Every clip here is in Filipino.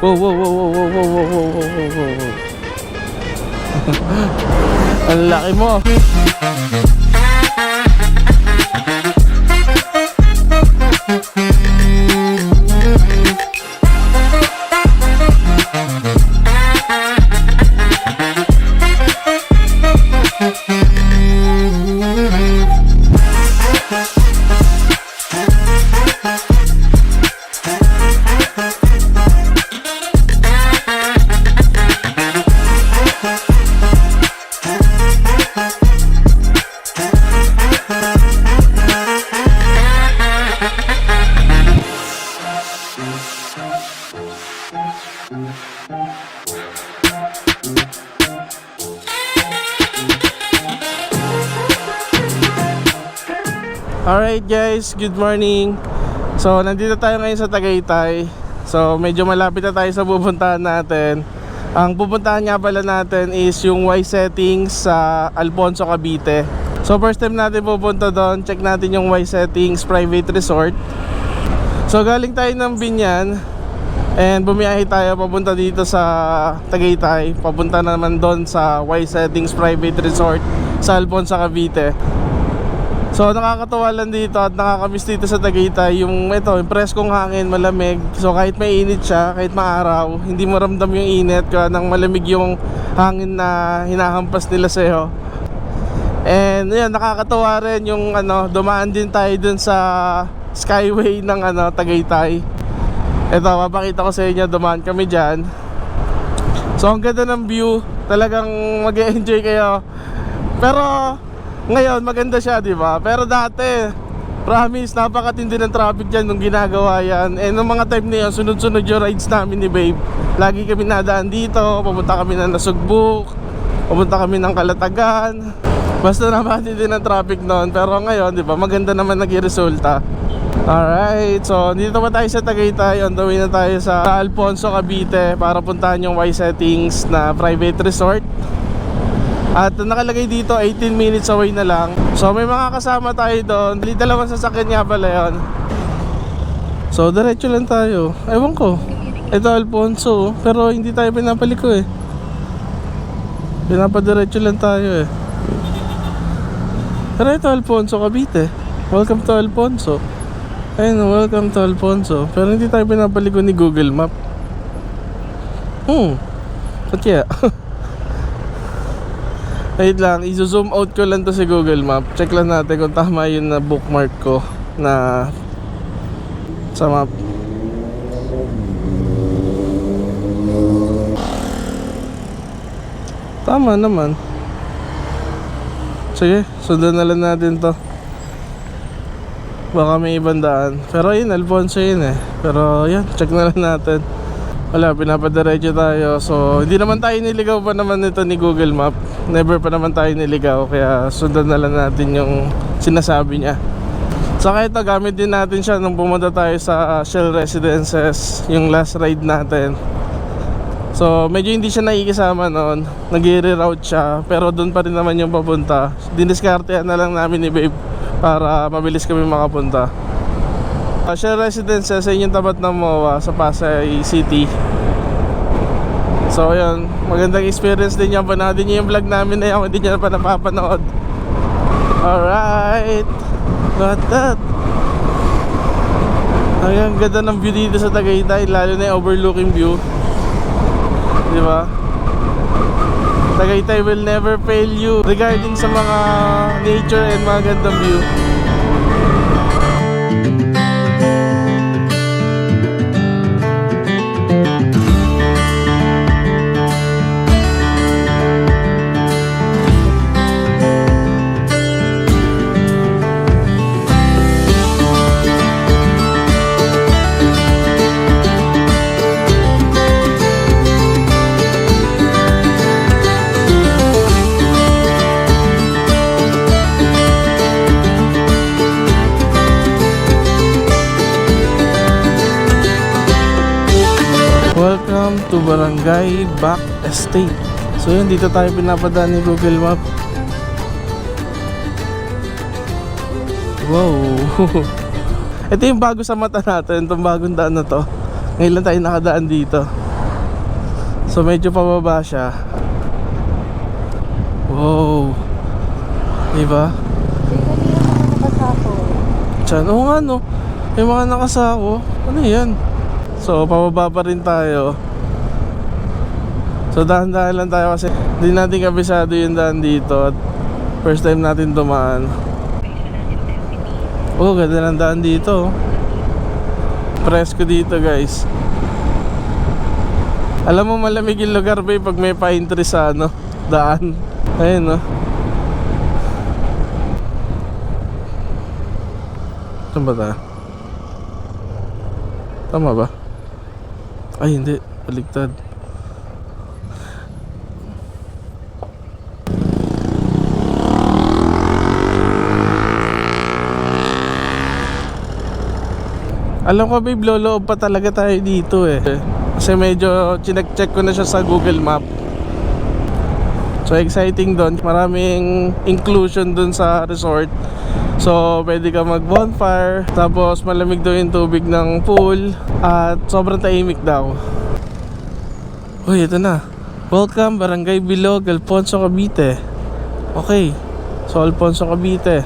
Wow, wow, wow, wow, wow, wow, wow, wow, wow, wow, wow. Ang laki mo. Alright guys, good morning. So nandito tayo ngayon sa Tagaytay. So medyo malapit na tayo sa pupuntahan natin. Ang pupuntahan nga pala natin is yung Y settings sa Alfonso, Cavite. So first time natin pupunta doon, check natin yung Y settings private resort. So galing tayo ng Binyan and bumiyahe tayo papunta dito sa Tagaytay. Papunta naman doon sa Y settings private resort sa Alfonso, Cavite. So nakakatuwa lang dito at nakakamiss dito sa Tagaytay yung yung preskong hangin, malamig. So kahit mainit siya, kahit maaraw, hindi mo ramdam yung init kaya nang malamig yung hangin na hinahampas nila sa'yo. And yun, nakakatuwa rin yung dumaan din tayo dun sa skyway ng Tagaytay. Ito, mapakita ko sa inyo, dumaan kami dyan. So ang ganda ng view, talagang mag-e-enjoy kayo. Pero ngayon maganda siya, di ba? Pero dati, promise, napakatindi ng traffic dyan nung ginagawa yan. Eh nung mga time na yun, sunod-sunod yung rides namin ni Babe. Lagi kami nadaan dito, pumunta kami ng Nasugbuk, pumunta kami ng Kalatagan. Basta napakatindi ng traffic noon. Pero ngayon, di ba, maganda naman nag-resulta. Alright, so dito pa tayo sa Tagaytay. On the way na tayo sa Alfonso, Cavite para puntahan yung Y settings na private resort. At nakalagay dito 18 minutes away na lang. So may mga kasama tayo doon. Dalawang sasakyan nga pala yun. So diretso lang tayo. Ewan ko, ito Alfonso, pero hindi tayo pinapaliko eh. Pinapadiretso lang tayo eh. Pero ito Alfonso, Cavite. Welcome to Alfonso. Ayun, welcome to Alfonso. Pero hindi tayo pinapaliko ni Google Map. Ba't kaya? Wait lang, i-zoom out ko lang to sa Google Map. Check lang natin kung tama yun na bookmark ko na sa map. Tama naman. Sige, sundan na lang natin to. Baka may ibang daan. Pero yun, Alfonso yun eh. Pero yan, check na lang natin. Wala, pinapadiretso tayo. So, hindi naman tayo niligaw pa naman nito ni Google Map. Never pa naman tayo niligaw. Kaya sundan na lang natin yung sinasabi niya. Saka ito, gamit din natin siya nung pumunta tayo sa Shell Residences, yung last ride natin. So, medyo hindi siya nakikisama noon. Nag-reroute siya. Pero doon pa rin naman yung papunta. Diniskartehan na lang namin ni Babe para mabilis kami makapunta. Shell Residences sa inyong tapat ng MOA sa Pasay City. So yun, magandang experience din yan. Panoodin nyo yung vlog namin na yan, hindi nyo na pa napapanood. Alright, got that. Ang ganda ng view dito sa Tagaytay, lalo na yung overlooking view. Diba? Tagaytay will never fail you regarding sa mga nature and mga gandang view. Welcome to Barangay Back Estate. So yun, dito tayo pinapadaan ni Google Map. Wow. Ito yung bago sa mata natin, itong bagong daan na to. Ngayon lang tayo nakadaan dito. So medyo pababa siya. Wow. Diba? Diyan, oo nga no. May mga nakasako. Ano yan? So pababa pa rin tayo. So dahan-dahan lang tayo kasi hindi natin kabisado yung daan dito. At first time natin dumaan. Oh, ganda ng daan dito. Presko dito guys. Alam mo malamig yung lugar ba pag may pine tree sa ano, daan. Ayun no. Saan ba tayo? Tama ba? Ay hindi, baligtad. Alam ko babe, loloob pa talaga tayo dito eh. Kasi medyo chinek-check ko na siya sa Google Map. So exciting doon. Maraming inclusion doon sa resort. So pwede ka mag bonfire. Tapos malamig daw yung tubig ng pool. At sobrang tahimik daw. Uy, ito na. Welcome Barangay Bilog, Alfonso, Cavite. Okay. So Alfonso, Cavite.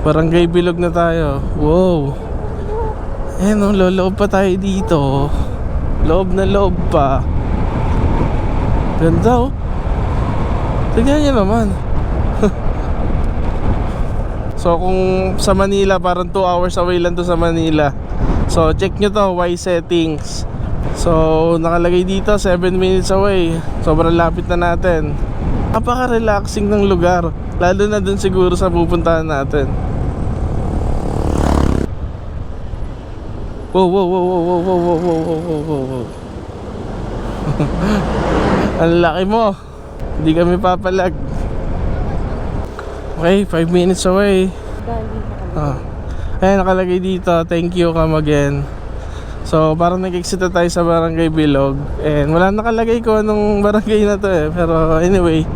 Barangay Bilog na tayo. Wow. Ayan o, loloob pa tayo dito. Loob na loob pa. Ganda o. Tignan nyo naman. So kung sa Manila, parang 2 hours away lang to sa Manila. So check nyo to, Y settings. So nakalagay dito 7 minutes away. Sobrang lapit na natin. Napaka-relaxing ng lugar. Lalo na dun siguro sa pupuntahan natin. Wow, wow, wow, wow, wow, wow, wow, wow, wow, wow, wow. Ang laki mo. Hindi kami papalag. Okay, 5 minutes away. Ayan, nakalagay dito. Thank you, come again. So, parang nag-exit na tayo sa Barangay Bilog. And wala nakalagay ko anong barangay na to eh. Pero anyway,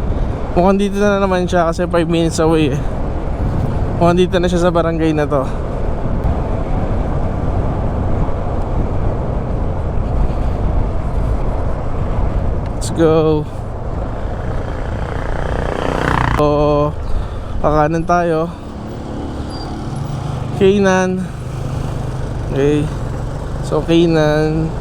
mukhang dito na naman siya kasi 5 minutes away eh. Mukhang dito na siya sa barangay na to. Go. So, pakanan tayo. Kainan. Okay. So, Kainan.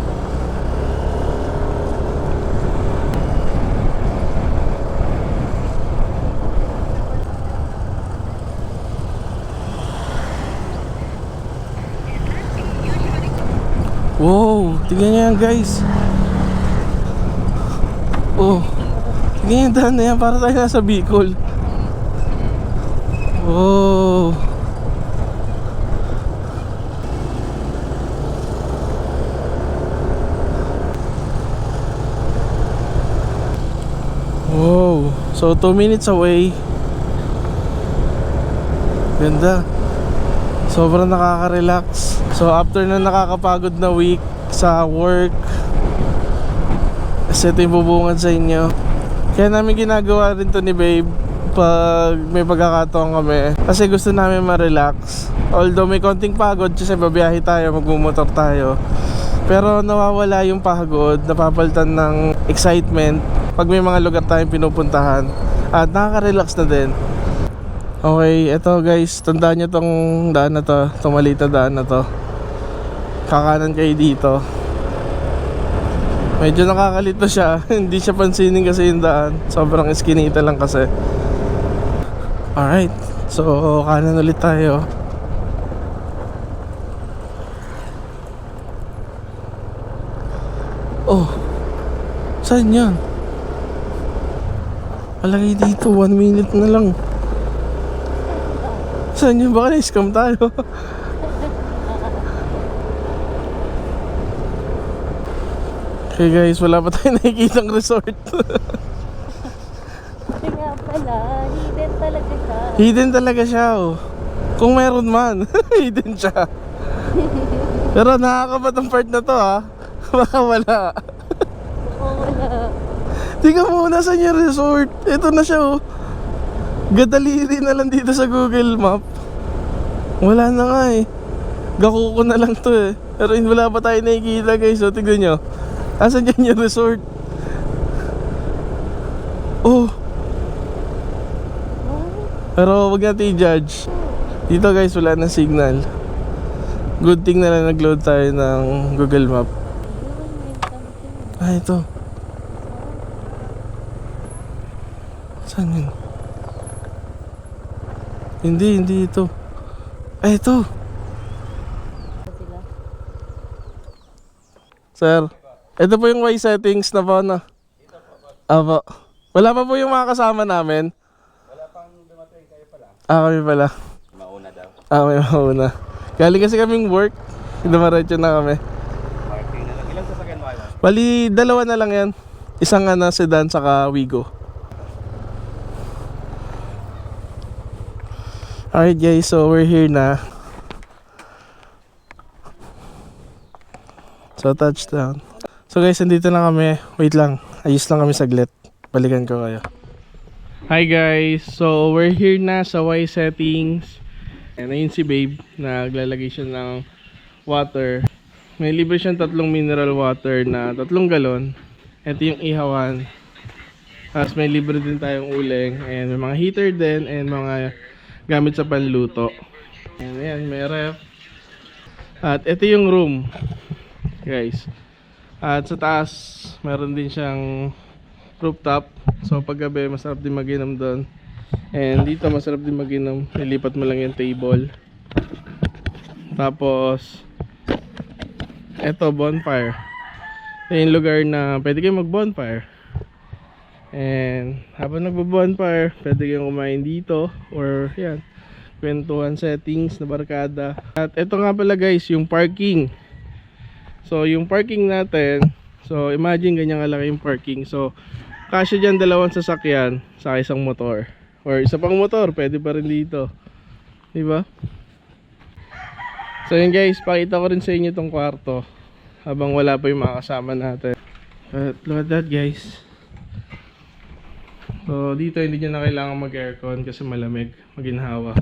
Wow, tingnan nyo yan guys. Oh, tingnan yung daan na yan, para tayo nasa Bicol. Oh. Wow. So 2 minutes away. Ganda. Sobrang nakaka-relax. So after na nakakapagod na week sa work, kasi ito yung bubungad sa inyo. Kaya namin ginagawa rin to ni babe pag may pagkakataon kami. Kasi gusto namin ma-relax. Although may konting pagod kasi babiyahe tayo, magmumotor tayo. Pero nawawala yung pagod, napapalitan ng excitement pag may mga lugar tayong pinupuntahan. At nakaka-relax na din. Okay, eto guys, tandaan nyo tong daan na to, itong maliit na daan na to. Kakanan kayo dito. Medyo nakakalito siya. Hindi siya pansinin kasi yung daan. Sobrang eskinita lang kasi. Alright, so kanan ulit tayo. Oh, saan yan? Palagay dito, 1 minute na lang. Saan yan? Baka na-scam tayo. Okay guys, wala pa tayong nakikitang resort. Kasi nga pala, hidden talaga siya. Hidden talaga siya oh. Kung meron man, hidden siya. Pero nakakabat ang part na to ha. Baka wala. Oo, wala. Tingnan mo, nasan yung resort? Ito na siya oh. Gadaliri na lang dito sa Google Map. Wala na nga eh. Gakuko na lang to eh. Pero wala pa tayo nakikita guys. So tignan nyo. Asan dyan yung resort? Oh. Pero wag natin i-judge. Dito guys wala na signal. Good thing na lang nag-load tayo ng Google Map. Ah, ito. Saan yun? Hindi ito. Ah, ito. Sir, ito po yung Y settings na po na. Apo. Wala pa po yung mga kasama namin. Wala pang dumating, kayo pala. Ah, kami pala. Mauna daw. Ah, may mauna. Galing kasi kaming work. Dumaretso na kami. Parking na lang. Ilang sasakyan mo kayo? Bali, dalawa na lang yan. Isang sedan saka Wigo. Alright guys, so we're here na. So touchdown. So guys, nandito na kami. Wait lang, ayos lang kami saglit. Balikan ko kayo. Hi guys, so we're here na sa Y settings. And ayun si Babe, naglalagay siya ng water. May libre siyang 3 mineral water na 3 galon. Ito yung ihawan. Tapos may libre din tayong uling. And may mga heater din and mga gamit sa panluto. And ayan, may ref. At ito yung room, guys. At sa taas, meron din siyang rooftop. So pag gabi, masarap din mag-inom doon. And dito, masarap din mag-inom. Nilipat mo lang yung table. Tapos, eto, bonfire. Ito yung lugar na pwede kayong mag-bonfire. And habang nagbo-bonfire, pwede kayong kumain dito. Or yan, kwentuhan settings na barkada. At ito nga pala guys, yung parking. So yung parking natin, so imagine ganyan kalaki yung parking. So kasya dyan 2 sasakyan sa isang motor. Or isa pang motor, pwede pa rin dito, diba? So yun guys, pakita ko rin sa inyo itong kwarto habang wala pa yung mga kasama natin. But look at that guys. So dito hindi nyo na kailangan mag-aircon kasi malamig, maginhawa.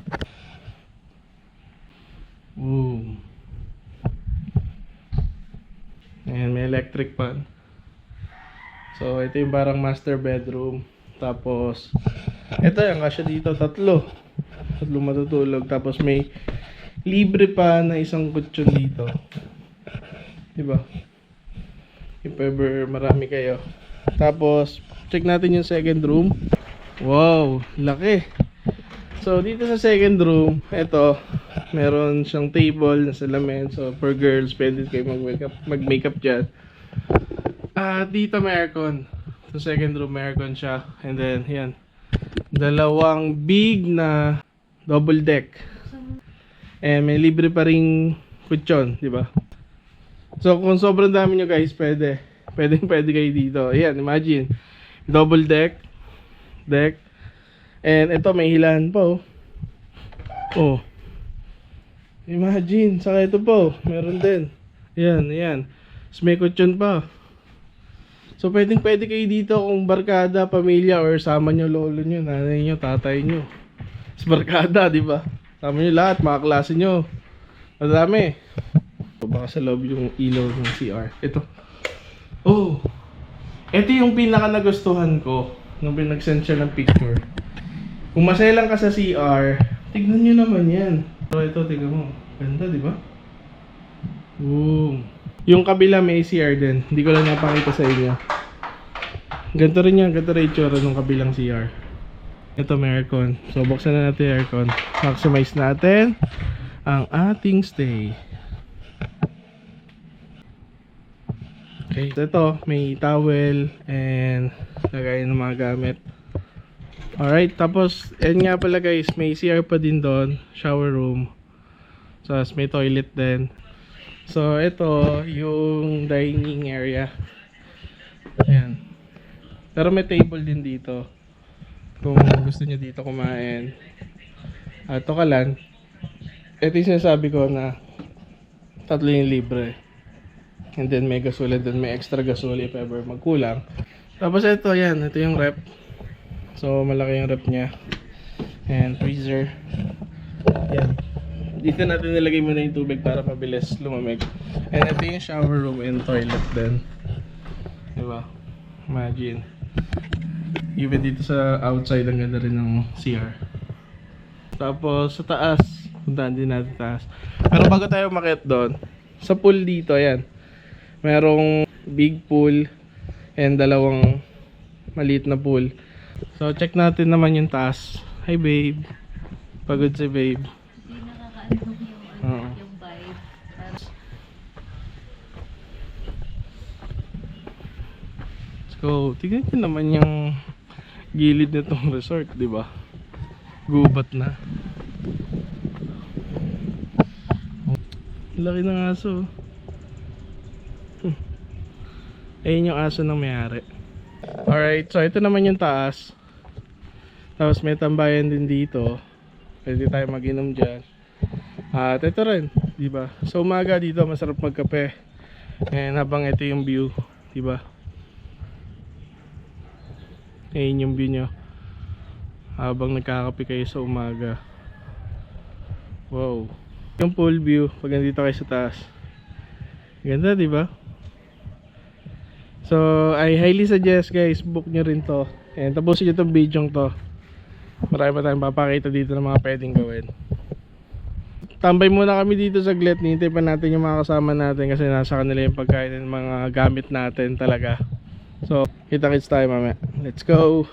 Ooh. Ayan, may electric fan. So ito yung parang master bedroom. Tapos ito yung kasya dito, 3 matutulog. Tapos may libre pa na isang kutsyon dito, diba? If ever marami kayo. Tapos check natin yung second room. Wow, laki. So dito sa second room, ito, meron siyang table na salamin. So for girls, pwede kayo mag-makeup dyan. At dito may aircon. Sa second room may aircon siya. And then, yan, 2 big na double deck. And may libre pa ring kutsyon, di ba? So kung sobrang dami nyo guys, pwede kayo dito. Ayan, imagine, double deck. And ito may hilan pa oh. Oh. Imagine, saka ito po, meron din. Ayan. Tapos may kutsyon pa. So pwede kayo dito kung barkada, pamilya, or sama nyo lolo nyo, nanay nyo, tatay nyo. Tapos barkada, di ba? Sama nyo lahat, mga klase nyo. Madami. So, baka sa loob yung ilaw ng CR. Ito. Oh. Ito yung pinaka nagustuhan ko nung pinag-send siya ng picture. Kung masaya lang ka sa CR, tignan nyo naman yan. So ito, tignan mo. Ganda, di ba? Boom. Yung kabila may CR din. Hindi ko lang napakita sa inyo. Ganito rin yan. Ganito rin itsura ng kabilang CR. Ito may aircon. So buksan na natin yung aircon. Maximize natin ang ating stay. Okay. So ito, may towel and lagay ng mga gamit. Alright, tapos yan nga pala guys, may CR pa din doon, shower room. So may toilet din. So ito yung dining area. Ayan. Pero may table din dito kung gusto nyo dito kumain. Ito ka lang. Ito yung sinasabi ko na 3 yung libre. And then may gasol, and then may extra gasol if ever magkulang. Tapos ito, yan, ito yung rep. So malaki yung rep nya. And freezer. Yan. dito natin nilagay muna yung tubig para mabilis lumamig. And ito yung shower room and toilet din. Diba? Imagine. Even dito sa outside, ang ganda rin ng CR. Tapos sa taas, puntahan din natin taas. Pero bago tayo umakyat doon, sa pool dito, ayan. Merong big pool and dalawang maliit na pool. So check natin naman yung taas. Hi babe. Pagod si babe. Hindi nakakaanong Oo. yung vibe. So, tignan nyo naman yung gilid nitong resort, di ba? Gubat na. Laki ng aso. Ayun yung aso ng may-ari. Alright, so ito naman yung taas. Tapos may tambayan din dito. Pwede tayo mag-inom dyan. At ito rin, di ba? Sa umaga dito masarap magkape. And habang ito yung view, di ba? Ayun yung view nyo habang nagkakape kayo sa umaga. Wow. Yung pool view pag nandito kayo sa taas. Ganda, di ba? So, I highly suggest guys, book nyo rin to. And tapusin nyo itong video to. Marami pa tayong papakita dito ng mga pwedeng gawin. Tambay muna kami dito saglit. Nihintay pa natin yung mga kasama natin kasi nasa kanila yung pagkain ng mga gamit natin talaga. So, kita-kits tayo mamaya. Let's go!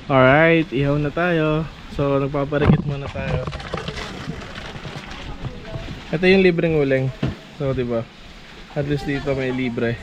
Alright, ihaw na tayo. So, nagpaparikit muna tayo. Ito yung libreng uling. So, diba? At least dito may libre.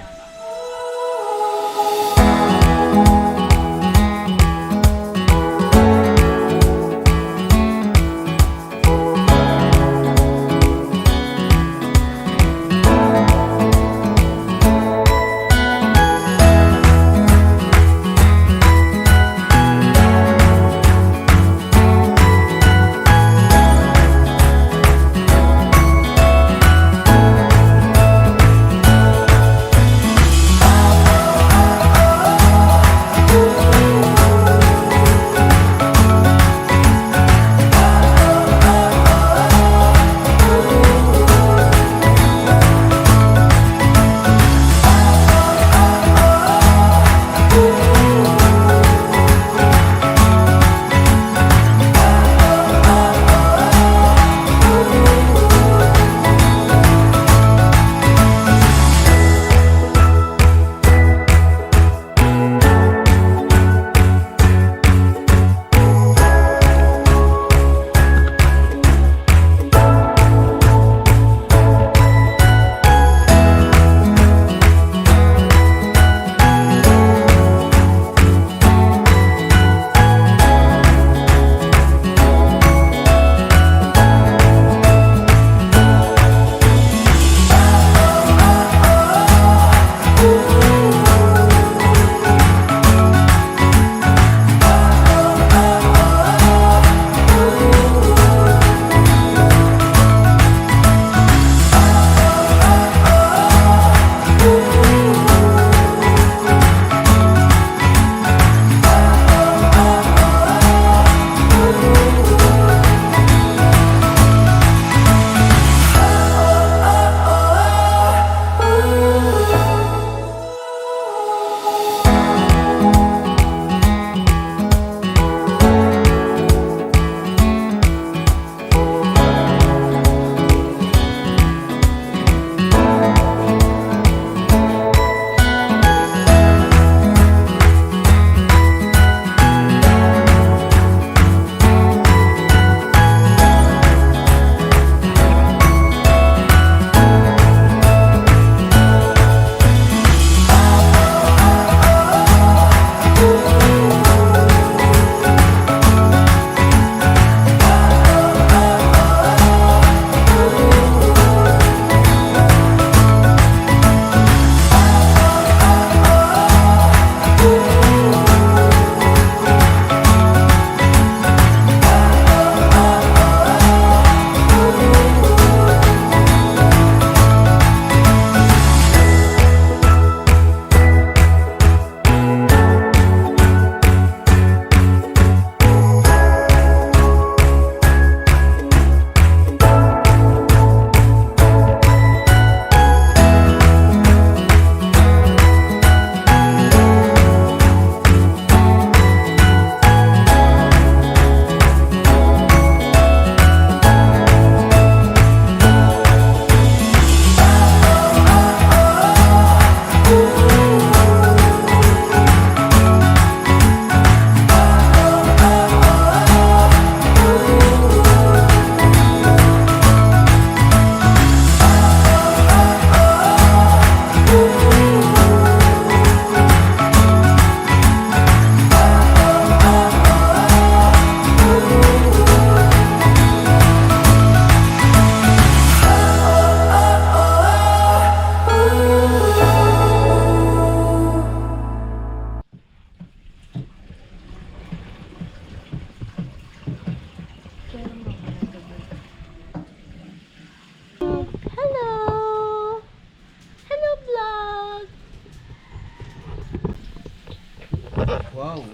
Wow.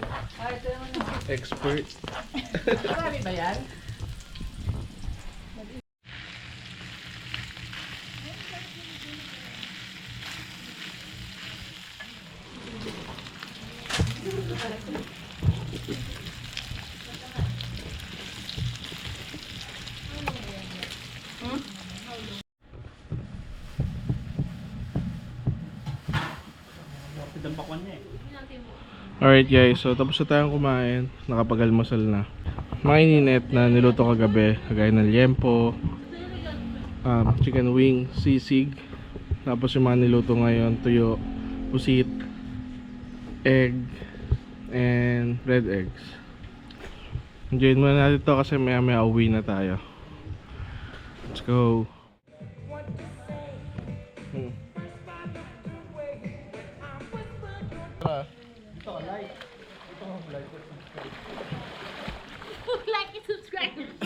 Expert. Marami ba yan? Alright guys, so tapos na tayong kumain. Nakapag-almusal na. Mga ininit na niluto kagabi, kagaya ng liempo, chicken wing, sisig. Tapos yung mga niluto ngayon, tuyo, pusit, egg, and red eggs. Enjoyin muna natin to kasi maya maya uwi na tayo. Let's go. Like and subscribe.